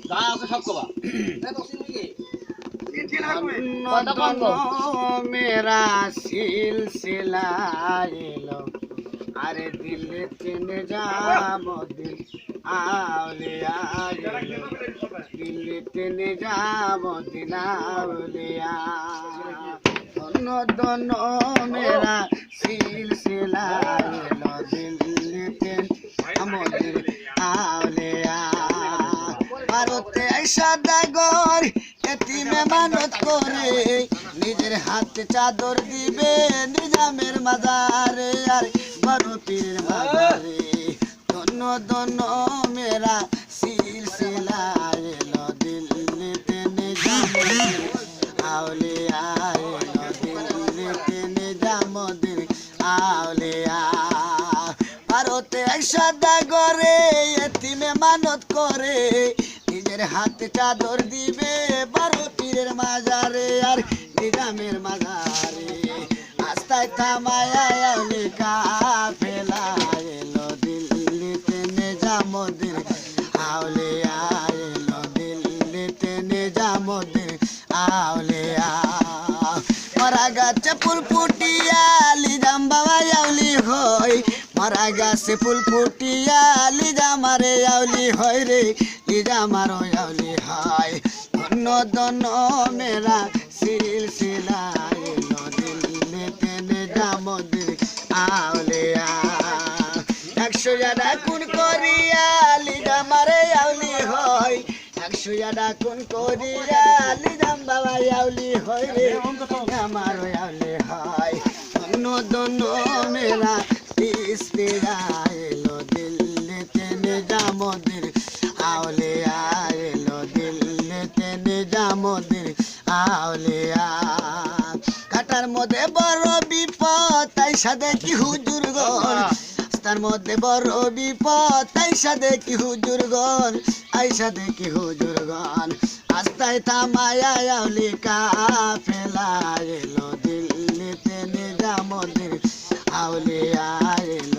যা আছে সব কবা मेरा सिलसिला एलो अरे दिल तीन जामुद्दीन आउलिया एलो दिल तीन जामुद्दीन आउलिया दोनों दोनों मेरा सिलसिला एलो दिल तीन जामुद्दीन आउलिया ভারতে আইসা দাগর এতিমে মানত করে নিজের হাতে চাদর দিবে নিজামের মাজারে আর বড় পীরের মাজারে ধন্য ধন্য মেরা সিলসিলা এলো দিল্লিতে নিজামুদ্দিন আউলিয়া এলো দিল্লিতে নিজামুদ্দিন আউলিয়া ভারতে আইসা দাগরে এতিমে মানত করে নিজের হাতে চাদর দিবে বড় পীরের মাজারে আর নিজামের মাজারে আস্তায় থামায়া আউলি কাফেলা এলো দিল্লিতে নিজামুদ্দিন আউলিয়া এলো দিল্লিতে নিজামুদ্দিন আউলিয়া মরা গাছে ফুল ফুটিয়া লিজাম বাবা আউলি হয় মরা গাছে ফুল ফুটিয়া লিজামারে আউলি হয় রে লিজামারো আউলি হয় ধন্য ধন্য মেরা সিলসিলা এলো দিল্লিতে নিজামুদ্দিন আউলিয়া 100 জানা কোন করিয়া লিজামারে আউলি হয় 100 জানা কোন করিয়া লিজাম বাবা আউলি হয় রে আমারও আউলি হয় ধন্য ধন্য মেরা সিলসিলা এলো দিল্লিতে নিজামুদ্দিন আউলিয়া এলো দিল্লিতে নিজামুদ্দিন আউলিয়া কাটার মধ্যে বড় বিপদ তাই সাথে কি হুজুরগণ রাস্তার মধ্যে বড় বিপদ তাই সাথে কি হুজুরগণ আইসা দেখি হুজুরগণ আস্তায় থামায়া আউলি কাফেলা এলো দিল্লিতে নিজামুদ্দিন আউলিয়া এলো